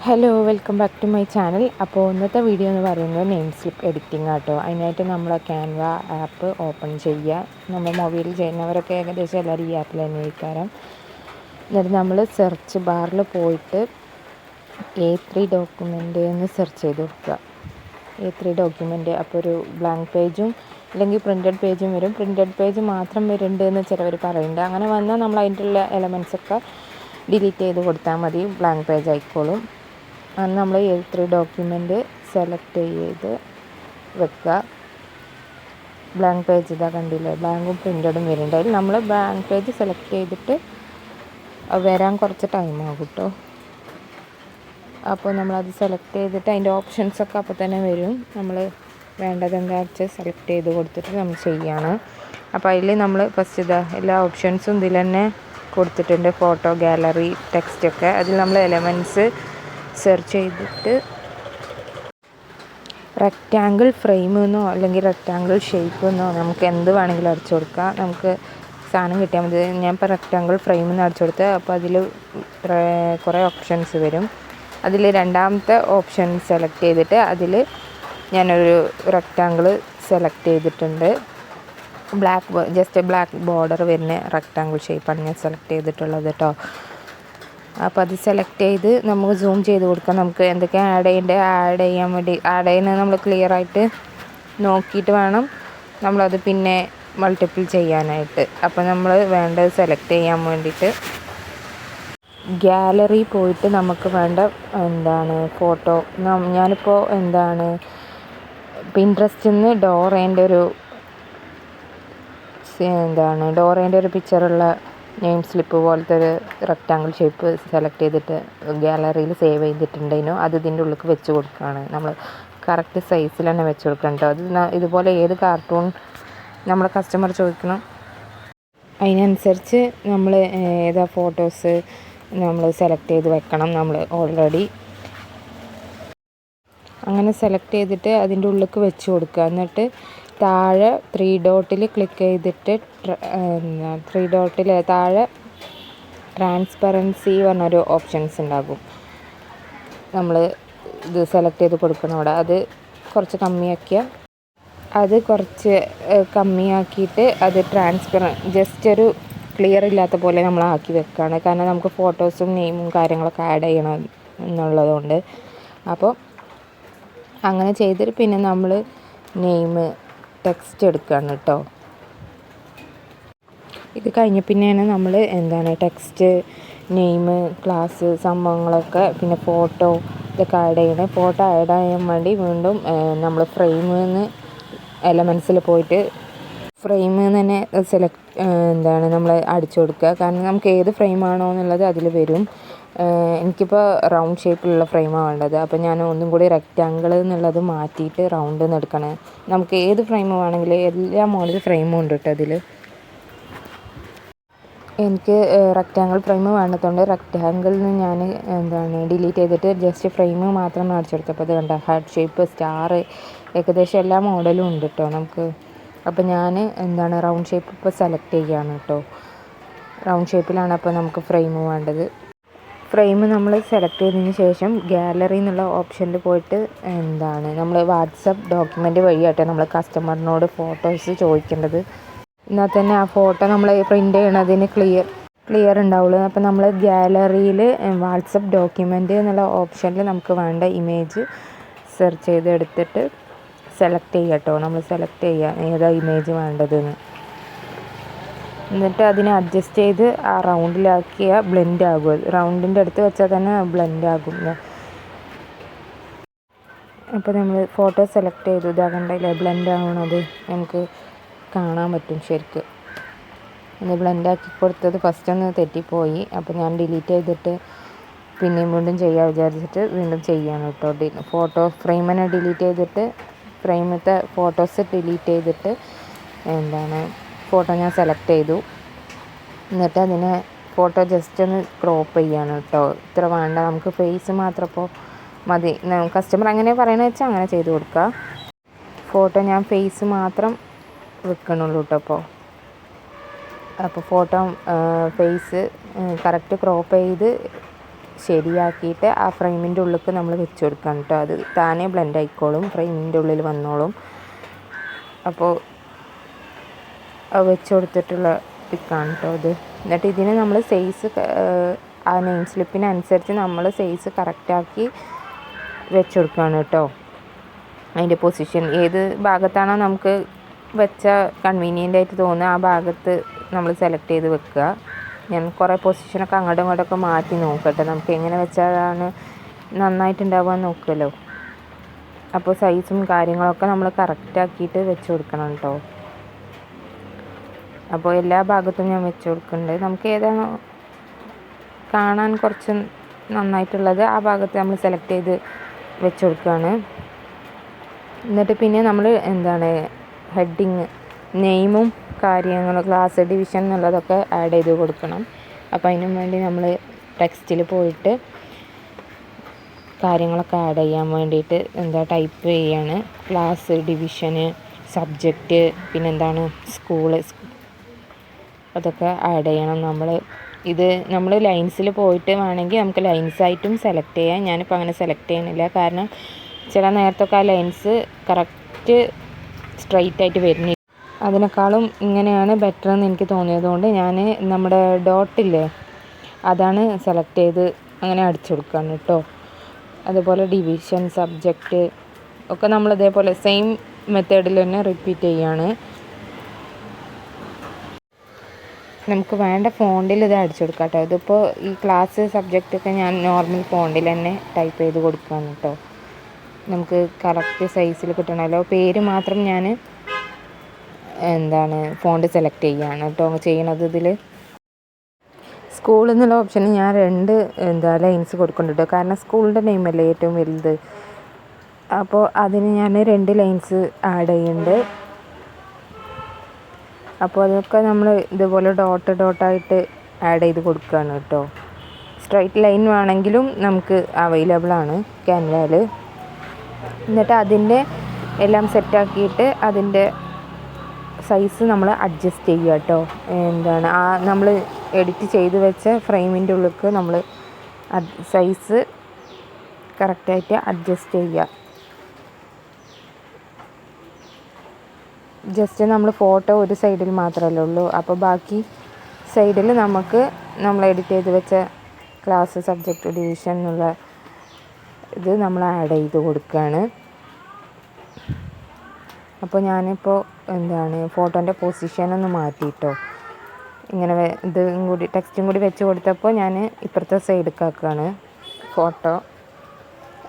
Hello welcome back to my channel. അപ്പോൾ ഇന്നത്തെ video എന്ന് പറയുന്നത് നെയിം സ്ലിപ്പ് എഡിറ്റിംഗ് ആട്ടോ. അതിനായിട്ട് നമ്മൾ ക്യാൻവ ആപ്പ് ഓപ്പൺ ചെയ്യുക. നമ്മൾ മൊബൈലിൽ ചെയ്യുന്നവരൊക്കെ ഏകദേശം എല്ലാവരും ഈ ആപ്പിൽ തന്നെ ഇരിക്കാരം. എന്നിട്ട് നമ്മൾ സെർച്ച് ബാറിൽ പോയിട്ട് A3 ഡോക്യുമെൻ്റ് എന്ന് സെർച്ച് ചെയ്ത് കൊടുക്കുക. A3 document. അപ്പോൾ ഒരു ബ്ലാങ്ക് പേജും അല്ലെങ്കിൽ പ്രിൻറ്റഡ് പേജും വരും. പ്രിൻറ്റഡ് പേജ് മാത്രം വരുന്നുണ്ട് എന്ന് ചിലവർ പറയുന്നുണ്ട്. അങ്ങനെ വന്നാൽ നമ്മൾ അതിൻ്റെ ഉള്ള എലമെൻറ്റ്സൊക്കെ ഡിലീറ്റ് ചെയ്ത് കൊടുത്താൽ മതി, ബ്ലാങ്ക് പേജ് ആയിക്കോളും. അന്ന് നമ്മൾ A3 ഡോക്യുമെൻ്റ് സെലക്ട് ചെയ്ത് വെക്കുക. ബ്ലാങ്ക് പേജ് ഇതാ കണ്ടില്ലേ, ബ്ലാങ്കും പ്രിൻ്റഡും വരുന്നുണ്ട്. അതിൽ നമ്മൾ ബ്ലാങ്ക് പേജ് സെലക്ട് ചെയ്തിട്ട് വരാൻ കുറച്ച് ടൈം ആകും കേട്ടോ. അപ്പോൾ നമ്മളത് സെലക്ട് ചെയ്തിട്ട് അതിൻ്റെ ഓപ്ഷൻസൊക്കെ അപ്പോൾ തന്നെ വരും. നമ്മൾ വേണ്ടത് എന്താ വെച്ചാൽ സെലക്ട് ചെയ്ത് കൊടുത്തിട്ട് നമ്മൾ ചെയ്യുകയാണ്. അപ്പോൾ അതിൽ നമ്മൾ ഫസ്റ്റ് ഇതാ എല്ലാ ഓപ്ഷൻസും ഇതിൽ തന്നെ കൊടുത്തിട്ടുണ്ട്. ഫോട്ടോ, ഗാലറി, ടെക്സ്റ്റൊക്കെ. അതിൽ നമ്മൾ എലമെൻറ്റ്സ് സെർച്ച് ചെയ്തിട്ട് റെക്റ്റാങ്കിൾ ഫ്രെയിം എന്നോ അല്ലെങ്കിൽ റെക്റ്റാങ്കിൾ ഷേപ്പ് എന്നോ നമുക്ക് എന്ത് വേണമെങ്കിലും അടിച്ചു കൊടുക്കാം. നമുക്ക് സാധനം കിട്ടിയാൽ മതി. ഞാനിപ്പോൾ റെക്റ്റാങ്കിൾ ഫ്രെയിം എന്ന് അടിച്ചു കൊടുത്ത് അപ്പോൾ അതിൽ കുറേ ഓപ്ഷൻസ് വരും. അതിൽ രണ്ടാമത്തെ ഓപ്ഷൻ സെലക്ട് ചെയ്തിട്ട് അതിൽ ഞാനൊരു റെക്റ്റാങ്കിൾ സെലക്ട് ചെയ്തിട്ടുണ്ട്. ജസ്റ്റ് ബ്ലാക്ക് ബോർഡർ വരുന്ന റെക്റ്റാങ്കിൾ ഷേപ്പാണ് ഞാൻ സെലക്ട് ചെയ്തിട്ടുള്ളത് കേട്ടോ. അപ്പോൾ അത് സെലക്ട് ചെയ്ത് നമുക്ക് സൂം ചെയ്ത് കൊടുക്കാം. നമുക്ക് എന്തൊക്കെ ആഡ് ചെയ്യാൻ വേണ്ടി ആഡ് ചെയ്യുന്നത് നമ്മൾ ക്ലിയർ ആയിട്ട് നോക്കിയിട്ട് വേണം നമ്മളത് പിന്നെ മൾട്ടിപ്പിൾ ചെയ്യാനായിട്ട്. അപ്പോൾ നമ്മൾ വേണ്ടത് സെലക്ട് ചെയ്യാൻ വേണ്ടിയിട്ട് ഗാലറി പോയിട്ട് നമുക്ക് വേണ്ട ഫോട്ടോ. ഞാനിപ്പോൾ പിൻട്രസ്റ്റിൽ നിന്ന് ഡോറേൻ്റെ ഒരു പിക്ചറുള്ള നെയിം സ്ലിപ്പ് പോലത്തെ ഒരു റെക്റ്റാങ്കിൾ ഷേപ്പ് സെലക്ട് ചെയ്തിട്ട് ഗാലറിയിൽ സേവ് ചെയ്തിട്ടുണ്ടായിരുന്നു. അത് ഇതിൻ്റെ ഉള്ളിൽ വെച്ച് കൊടുക്കുകയാണ്. നമ്മൾ കറക്റ്റ് സൈസിൽ തന്നെ വെച്ച് കൊടുക്കണം കേട്ടോ. അത് ഇതുപോലെ ഏത് കാർട്ടൂൺ നമ്മളെ കസ്റ്റമർ ചോദിക്കണം അതിനനുസരിച്ച് നമ്മൾ ഏതാ ഫോട്ടോസ് നമ്മൾ സെലക്ട് ചെയ്ത് വെക്കണം. നമ്മൾ ഓൾറെഡി അങ്ങനെ സെലക്ട് ചെയ്തിട്ട് അതിൻ്റെ ഉള്ളിലേക്ക് വെച്ച് കൊടുക്കുക. എന്നിട്ട് താഴെ 3 ഡോട്ടിൽ ക്ലിക്ക് ചെയ്തിട്ട് 3 ഡോട്ടിൽ താഴെ ട്രാൻസ്പെറൻസി പറഞ്ഞൊരു ഓപ്ഷൻസ് ഉണ്ടാകും. നമ്മൾ ഇത് സെലക്ട് ചെയ്ത് കൊടുക്കണവിടെ അത് കുറച്ച് കമ്മിയാക്കിയിട്ട് അത് ജസ്റ്റ് ഒരു ക്ലിയർ ഇല്ലാത്ത പോലെ നമ്മൾ ആക്കി വെക്കുകയാണ്. കാരണം നമുക്ക് ഫോട്ടോസും നെയിമും കാര്യങ്ങളൊക്കെ ആഡ് ചെയ്യണം എന്നുള്ളതുകൊണ്ട്. അപ്പോൾ അങ്ങനെ ചെയ്തിട്ട് പിന്നെ നമ്മൾ നെയിം ടെക്സ്റ്റ് എടുക്കുകയാണ് കേട്ടോ. ഇത് കഴിഞ്ഞ പിന്നെയാണ് നമ്മൾ ടെക്സ്റ്റ്, നെയിം, ക്ലാസ് സംഭവങ്ങളൊക്കെ പിന്നെ ഫോട്ടോ ഇതൊക്കെ ആഡ് ചെയ്യണം. ഫോട്ടോ ആഡ് ചെയ്യാൻ വേണ്ടി വീണ്ടും നമ്മൾ ഫ്രെയിമിൽ നിന്ന് എലമെൻസിൽ പോയിട്ട് ഫ്രെയിമിൽ നിന്ന് തന്നെ നമ്മൾ അടിച്ചു കൊടുക്കുക. കാരണം നമുക്ക് ഏത് ഫ്രെയിമാണോ എന്നുള്ളത് അതിൽ വരും. എനിക്കിപ്പോൾ റൗണ്ട് ഷേപ്പിലുള്ള ഫ്രെയിമാണ് വേണ്ടത്. അപ്പോൾ ഞാൻ ഒന്നും കൂടി റെക്റ്റാങ്കിൾ എന്നുള്ളത് മാറ്റിയിട്ട് റൗണ്ട് എന്ന് എടുക്കണം. നമുക്ക് ഏത് ഫ്രെയിം വേണമെങ്കിലും എല്ലാ മോഡൽ ഫ്രെയിമും ഉണ്ട് കേട്ടോ അതിൽ. എനിക്ക് റെക്റ്റാങ്കിൾ ഫ്രെയിം വേണ്ടതുകൊണ്ട് റെക്റ്റാങ്കിളിൽ നിന്ന് ഞാൻ ഡിലീറ്റ് ചെയ്തിട്ട് ജസ്റ്റ് ഫ്രെയിം മാത്രം അടിച്ചെടുത്തപ്പോൾ അത് കണ്ട ഹാർട്ട് ഷേപ്പ്, സ്റ്റാർ, ഏകദേശം എല്ലാ മോഡലും ഉണ്ട് കേട്ടോ നമുക്ക്. അപ്പോൾ ഞാൻ റൗണ്ട് ഷേപ്പ് ഇപ്പോൾ സെലക്ട് ചെയ്യുകയാണ് കേട്ടോ. റൗണ്ട് ഷേപ്പിലാണ് അപ്പോൾ നമുക്ക് ഫ്രെയിം വേണ്ടത്. ഫ്രെയിം നമ്മൾ സെലക്ട് ചെയ്തതിന് ശേഷം ഗാലറി എന്നുള്ള ഓപ്ഷനിൽ പോയിട്ട് നമ്മൾ വാട്സപ്പ് ഡോക്യുമെൻ്റ് വഴിയായിട്ട് നമ്മൾ കസ്റ്റമറിനോട് ഫോട്ടോസ് ചോദിക്കേണ്ടത്. എന്നാൽ തന്നെ ആ ഫോട്ടോ നമ്മൾ പ്രിൻ്റ് ചെയ്യണതിന് ക്ലിയർ ഉണ്ടാവുള്ളൂ. അപ്പോൾ നമ്മൾ ഗാലറിയിൽ വാട്സപ്പ് ഡോക്യുമെൻ്റ് എന്നുള്ള ഓപ്ഷനിൽ നമുക്ക് വേണ്ട ഇമേജ് സെർച്ച് ചെയ്ത് എടുത്തിട്ട് സെലക്ട് ചെയ്യുക കേട്ടോ. നമ്മൾ സെലക്ട് ചെയ്യുക ഏതാ ഇമേജ് വേണ്ടതെന്ന്. എന്നിട്ട് അതിനെ അഡ്ജസ്റ്റ് ചെയ്ത് ആ റൗണ്ടിലാക്കിയാൽ ബ്ലെൻഡ് ആകും. റൗണ്ടിൻ്റെ അടുത്ത് വെച്ചാൽ തന്നെ ബ്ലെൻഡ് ആകും. അപ്പോൾ നമ്മൾ ഫോട്ടോ സെലക്ട് ചെയ്തു, ഇതാ കണ്ടില്ലേ ബ്ലെൻഡ് ആവണത് നമുക്ക് കാണാൻ പറ്റും ശരിക്കും. അത് ബ്ലെൻഡ് ആക്കി കൊടുത്തത് ഫസ്റ്റ് ഒന്ന് തെറ്റിപ്പോയി. അപ്പോൾ ഞാൻ ഡിലീറ്റ് ചെയ്തിട്ട് പിന്നെയും വീണ്ടും ചെയ്യാൻ വിചാരിച്ചിട്ട് വീണ്ടും ചെയ്യാണ് കേട്ടോ. ഫോട്ടോ ഫ്രെയിമിനെ ഡിലീറ്റ് ചെയ്തിട്ട് ഫ്രെയിമത്തെ ഫോട്ടോസ് ഡിലീറ്റ് ചെയ്തിട്ട് ഫോട്ടോ ഞാൻ സെലക്ട് ചെയ്തു. എന്നിട്ട് അതിനെ ഫോട്ടോ ജസ്റ്റ് ഒന്ന് ക്രോപ്പ് ചെയ്യാണ് കേട്ടോ. ഇത്ര വേണ്ട, നമുക്ക് ഫേസ് മാത്രം ഇപ്പോൾ മതി. കസ്റ്റമർ അങ്ങനെ പറയണമെന്ന് വെച്ചാൽ അങ്ങനെ ചെയ്ത് കൊടുക്കുക. ഫോട്ടോ ഞാൻ ഫേസ് മാത്രം വെക്കണുള്ളൂ കേട്ടോ. അപ്പോൾ ഫോട്ടോ ഫേസ് കറക്റ്റ് ക്രോപ്പ് ചെയ്ത് ശരിയാക്കിയിട്ട് ആ ഫ്രെയിമിൻ്റെ ഉള്ളിലേക്ക് നമ്മൾ വെച്ച് കൊടുക്കണം കേട്ടോ. അത് താനേ ബ്ലെൻഡ് ആയിക്കോളും, ഫ്രെയിമിൻ്റെ ഉള്ളിൽ വന്നോളും. അപ്പോൾ വെച്ച് കൊടുത്തിട്ടുള്ള പിക്കാണ് കേട്ടോ ഇത്. എന്നിട്ട് ഇതിന് നമ്മൾ സൈസ് ആ നെയിം സ്ലിപ്പിനനുസരിച്ച് നമ്മൾ സൈസ് കറക്റ്റാക്കി വെച്ച് കൊടുക്കുകയാണ് കേട്ടോ. അതിൻ്റെ പൊസിഷൻ ഏത് ഭാഗത്താണോ നമുക്ക് വെച്ച കൺവീനിയൻ്റ് ആയിട്ട് തോന്നുക ആ ഭാഗത്ത് നമ്മൾ സെലക്ട് ചെയ്ത് വെക്കുക. ഞാൻ കുറേ പൊസിഷനൊക്കെ അങ്ങോട്ടും ഇങ്ങോട്ടൊക്കെ മാറ്റി നോക്കട്ടെ, നമുക്ക് എങ്ങനെ വെച്ചാലാണ് നന്നായിട്ടുണ്ടാവുക നോക്കുമല്ലോ. അപ്പോൾ സൈസും കാര്യങ്ങളൊക്കെ നമ്മൾ കറക്റ്റാക്കിയിട്ട് വെച്ച് കൊടുക്കണം കേട്ടോ. അപ്പോൾ എല്ലാ ഭാഗത്തും ഞാൻ വെച്ച് കൊടുക്കുന്നുണ്ട്. നമുക്ക് ഏതാണോ കാണാൻ കുറച്ച് നന്നായിട്ടുള്ളത് ആ ഭാഗത്ത് നമ്മൾ സെലക്ട് ചെയ്ത് വെച്ച് കൊടുക്കുകയാണ്. എന്നിട്ട് പിന്നെ നമ്മൾ ഹെഡിങ്, നെയിമും കാര്യങ്ങളും ക്ലാസ് ഡിവിഷൻ എന്നുള്ളതൊക്കെ ആഡ് ചെയ്ത് കൊടുക്കണം. അപ്പോൾ അതിനും വേണ്ടി നമ്മൾ ടെക്സ്റ്റിൽ പോയിട്ട് കാര്യങ്ങളൊക്കെ ആഡ് ചെയ്യാൻ വേണ്ടിയിട്ട് ടൈപ്പ് ചെയ്യാണ്. ക്ലാസ് ഡിവിഷന്, സബ്ജക്റ്റ്, പിന്നെന്താണ് സ്കൂള്, അതൊക്കെ ആഡ് ചെയ്യണം. നമ്മൾ ലൈൻസിൽ പോയിട്ട് വേണമെങ്കിൽ നമുക്ക് ലൈൻസായിട്ടും സെലക്ട് ചെയ്യാം. ഞാനിപ്പോൾ അങ്ങനെ സെലക്ട് ചെയ്യണില്ല, കാരണം ചില നേരത്തൊക്കെ ആ ലൈൻസ് കറക്റ്റ് സ്ട്രൈറ്റ് ആയിട്ട് വരുന്നില്ല. അതിനേക്കാളും ഇങ്ങനെയാണ് ബെറ്റർ എന്ന് എനിക്ക് തോന്നിയതുകൊണ്ട് ഞാൻ നമ്മുടെ ഡോട്ടില്ലേ അതാണ് സെലക്ട് ചെയ്ത് അങ്ങനെ അടിച്ചു കൊടുക്കുകയാണ് കേട്ടോ. അതുപോലെ ഡിവിഷൻ, സബ്ജക്റ്റ് ഒക്കെ നമ്മൾ ഇതേപോലെ സെയിം മെത്തേഡിൽ തന്നെ റിപ്പീറ്റ് ചെയ്യാണ്. നമുക്ക് വേണ്ട ഫോണ്ടിൽ ഇത് അടിച്ചു കൊടുക്കാം കേട്ടോ. ഇതിപ്പോൾ ഈ ക്ലാസ് സബ്ജക്റ്റൊക്കെ ഞാൻ നോർമൽ ഫോണ്ടിൽ തന്നെ ടൈപ്പ് ചെയ്ത് കൊടുക്കുകയാണ് കേട്ടോ. നമുക്ക് കറക്റ്റ് സൈസിൽ കിട്ടണമല്ലോ. പേര് മാത്രം ഞാൻ ഫോണ്ട് സെലക്ട് ചെയ്യുകയാണ് കേട്ടോ ചെയ്യണത്. ഇതിൽ സ്കൂളിൽ നിന്നുള്ള ഓപ്ഷന് ഞാൻ 2 ലൈൻസ് കൊടുക്കുന്നുണ്ട് കേട്ടോ. കാരണം സ്കൂളിൻ്റെ നെയിമല്ലേ ഏറ്റവും വലുത്. അപ്പോൾ അതിന് ഞാൻ 2 ലൈൻസ് ആഡ് ചെയ്യുന്നുണ്ട്. അപ്പോൾ അതൊക്കെ നമ്മൾ ഇതുപോലെ ഡോട്ടായിട്ട് ആഡ് ചെയ്ത് കൊടുക്കുകയാണ് കേട്ടോ. സ്ട്രൈറ്റ് ലൈൻ വേണമെങ്കിലും നമുക്ക് അവൈലബിൾ ആണ് ക്യാൻവയിൽ. എന്നിട്ട് അതിൻ്റെ എല്ലാം സെറ്റാക്കിയിട്ട് അതിൻ്റെ സൈസ് നമ്മൾ അഡ്ജസ്റ്റ് ചെയ്യുക കേട്ടോ. നമ്മൾ എഡിറ്റ് ചെയ്ത് വെച്ച ഫ്രെയിമിൻ്റെ ഉള്ളിലേക്ക് നമ്മൾ സൈസ് കറക്റ്റായിട്ട് അഡ്ജസ്റ്റ് ചെയ്യുക. ജസ്റ്റ് നമ്മൾ ഫോട്ടോ ഒരു സൈഡിൽ മാത്രമല്ലേ ഉള്ളൂ. അപ്പോൾ ബാക്കി സൈഡിൽ നമ്മൾ എഡിറ്റ് ചെയ്ത് വെച്ച ക്ലാസ്, സബ്ജക്റ്റ്, ഡിവിഷൻ എന്നുള്ള ഇത് നമ്മൾ ആഡ് ചെയ്ത് കൊടുക്കുകയാണ്. അപ്പോൾ ഞാനിപ്പോൾ ഫോട്ടോൻ്റെ പൊസിഷനൊന്ന് മാറ്റിയിട്ടോ. ഇങ്ങനെ ഇതും കൂടി ടെക്സ്റ്റും കൂടി വെച്ച് കൊടുത്തപ്പോൾ ഞാൻ ഇപ്പുറത്തെ സൈഡിലേക്കാക്കുകയാണ് ഫോട്ടോ.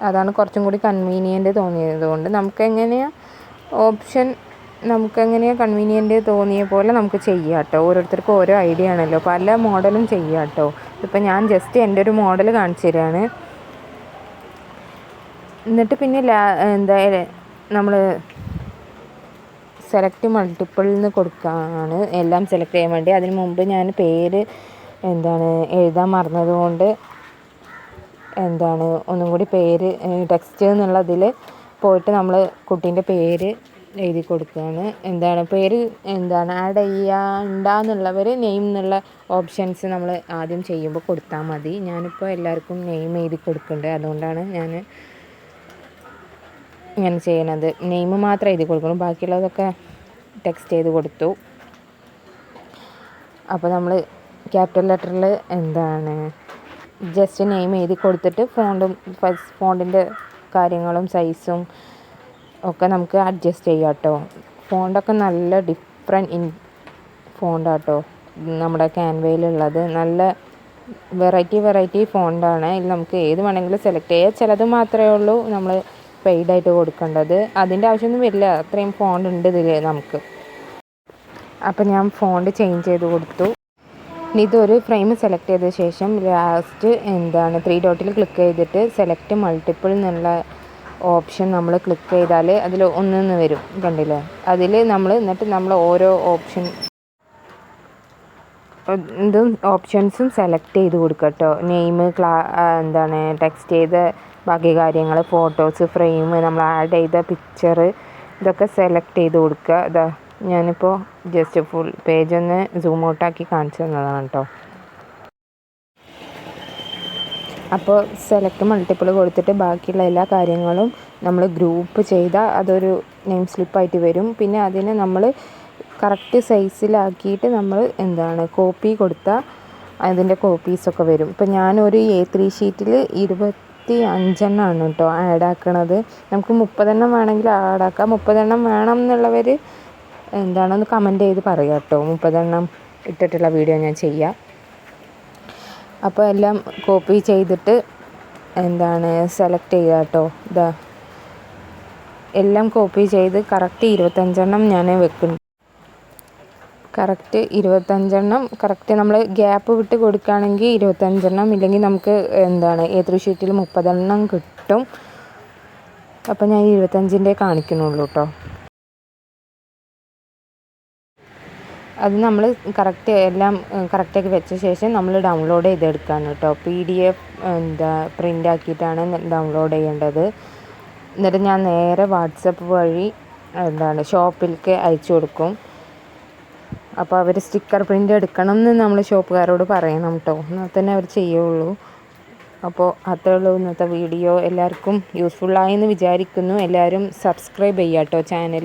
അതാണ് കുറച്ചും കൂടി കൺവീനിയൻ്റ് തോന്നിയത് കൊണ്ട് നമുക്കെങ്ങനെയാണ് കൺവീനിയൻ്റ് തോന്നിയ പോലെ നമുക്ക് ചെയ്യാം കേട്ടോ. ഓരോരുത്തർക്കും ഓരോ ഐഡിയ ആണല്ലോ, പല മോഡലും ചെയ്യാം കേട്ടോ. ഇപ്പം ഞാൻ ജസ്റ്റ് എൻ്റെ ഒരു മോഡൽ കാണിച്ചു തരാണ്. എന്നിട്ട് പിന്നെ നമ്മൾ സെലക്ട് മൾട്ടിപ്പിൾ എന്ന് കൊടുക്കാനാണ് എല്ലാം സെലക്ട് ചെയ്യാൻ വേണ്ടി. അതിന് മുമ്പ് ഞാൻ പേര് എഴുതാൻ മറന്നതുകൊണ്ട് ഒന്നും കൂടി പേര് ടെക്സ്റ്റ് എന്നുള്ളതിൽ പോയിട്ട് നമ്മൾ കുട്ടീൻ്റെ പേര് എഴുതി കൊടുക്കുകയാണ്. പേര് ആഡ് ചെയ്യണ്ടെന്നുള്ളവർ നെയിം എന്നുള്ള ഓപ്ഷൻസ് നമ്മൾ ആദ്യം ചെയ്യുമ്പോൾ കൊടുത്താൽ മതി. ഞാനിപ്പോൾ എല്ലാവർക്കും നെയിം എഴുതി കൊടുക്കുന്നുണ്ട്, അതുകൊണ്ടാണ് ഞാൻ ഇങ്ങനെ ചെയ്യണത്. നെയിം മാത്രം എഴുതി കൊടുക്കണം, ബാക്കിയുള്ളതൊക്കെ ടെക്സ്റ്റ് ചെയ്ത് കൊടുത്തു. അപ്പോൾ നമ്മൾ ക്യാപിറ്റൽ ലെറ്ററിൽ ജസ്റ്റ് നെയിം എഴുതി കൊടുത്തിട്ട് ഫോണ്ടിൻ്റെ കാര്യങ്ങളും സൈസും ഒക്കെ നമുക്ക് അഡ്ജസ്റ്റ് ചെയ്യാം കേട്ടോ. ഫോണ്ടൊക്കെ നല്ല ഡിഫറെൻറ്റ് ഫോണ്ടാട്ടോ നമ്മുടെ ക്യാൻവയിലുള്ളത്. നല്ല വെറൈറ്റി ഫോണ്ടാണ്. ഇതിൽ നമുക്ക് ഏത് വേണമെങ്കിലും സെലക്ട് ചെയ്യാം. ചിലത് മാത്രമേ ഉള്ളൂ നമ്മൾ പെയ്ഡായിട്ട് കൊടുക്കേണ്ടത്. അതിൻ്റെ ആവശ്യമൊന്നും വരില്ല, അത്രയും ഫോണ്ട് ഉണ്ട് ഇതിൽ നമുക്ക്. അപ്പോൾ ഞാൻ ഫോണ്ട് ചേഞ്ച് ചെയ്ത് കൊടുത്തു. ഇനി ഇതൊരു ഫ്രെയിം സെലക്ട് ചെയ്ത ശേഷം ലാസ്റ്റ് 3 ഡോട്ടിൽ ക്ലിക്ക് ചെയ്തിട്ട് സെലക്ട് മൾട്ടിപ്പിൾ എന്നുള്ള ഓപ്ഷൻ നമ്മൾ ക്ലിക്ക് ചെയ്താൽ അതിൽ ഒന്നിന്ന് വരും, കണ്ടില്ലേ? അതിൽ എന്നിട്ട് നമ്മൾ ഓരോ ഓപ്ഷൻസും സെലക്ട് ചെയ്ത് കൊടുക്കുക കേട്ടോ. നെയിം, ടെക്സ്റ്റ് ചെയ്ത ബാക്കി കാര്യങ്ങൾ, ഫോട്ടോസ്, ഫ്രെയിം, നമ്മൾ ആഡ് ചെയ്ത പിക്ചർ, ഇതൊക്കെ സെലക്ട് ചെയ്ത് കൊടുക്കുക. ഇതാ ഞാനിപ്പോൾ ജസ്റ്റ് ഫുൾ പേജ് ഒന്ന് സൂം ഔട്ടാക്കി കാണിച്ചു തന്നതാണ് കേട്ടോ. അപ്പോൾ സെലക്ട് മൾട്ടിപ്പിൾ കൊടുത്തിട്ട് ബാക്കിയുള്ള എല്ലാ കാര്യങ്ങളും നമ്മൾ ഗ്രൂപ്പ് ചെയ്താൽ അതൊരു നെയിം സ്ലിപ്പായിട്ട് വരും. പിന്നെ അതിനെ നമ്മൾ കറക്റ്റ് സൈസിലാക്കിയിട്ട് നമ്മൾ കോപ്പി കൊടുത്താൽ അതിൻ്റെ കോപ്പീസൊക്കെ വരും. ഇപ്പം ഞാനൊരു A3 ഷീറ്റിൽ 25 കേട്ടോ ആഡ് ആക്കണത്. നമുക്ക് 30 വേണമെങ്കിൽ ആഡ് ആക്കാം. 30 വേണം എന്നുള്ളവർ ഒന്ന് കമൻറ്റ് ചെയ്ത് പറയാം കേട്ടോ. 30 ഇട്ടിട്ടുള്ള വീഡിയോ ഞാൻ ചെയ്യാം. അപ്പോൾ എല്ലാം കോപ്പി ചെയ്തിട്ട് സെലക്ട് ചെയ്യുക കേട്ടോ. ഇതാ എല്ലാം കോപ്പി ചെയ്ത് കറക്റ്റ് 25 ഞാൻ വെക്കുന്നു. കറക്റ്റ് 25 കറക്റ്റ് നമ്മൾ ഗ്യാപ്പ് വിട്ട് കൊടുക്കുകയാണെങ്കിൽ 25, ഇല്ലെങ്കിൽ നമുക്ക് A3 ഷീറ്റിൽ 30 കിട്ടും. അപ്പോൾ ഞാൻ 25 കാണിക്കുന്നുള്ളൂ കേട്ടോ. അത് നമ്മൾ കറക്റ്റ് എല്ലാം കറക്റ്റാക്കി വെച്ച ശേഷം നമ്മൾ ഡൗൺലോഡ് ചെയ്തെടുക്കുകയാണ് കേട്ടോ. PDF പ്രിൻ്റ് ആക്കിയിട്ടാണ് ഡൗൺലോഡ് ചെയ്യേണ്ടത്. എന്നിട്ട് ഞാൻ നേരെ വാട്സപ്പ് വഴി ഷോപ്പിലേക്ക് അയച്ചു കൊടുക്കും. അപ്പോൾ അവർ സ്റ്റിക്കർ പ്രിൻ്റ് എടുക്കണം എന്ന് നമ്മൾ ഷോപ്പുകാരോട് പറയണം കേട്ടോ. എന്നാൽ തന്നെ അവർ ചെയ്യുള്ളൂ. അപ്പോൾ അത്രേ ഉള്ളൂ ഇന്നത്തെ വീഡിയോ. എല്ലാവർക്കും യൂസ്ഫുള്ളായെന്ന് വിചാരിക്കുന്നു. എല്ലാവരും സബ്സ്ക്രൈബ് ചെയ്യുക കേട്ടോ ചാനൽ.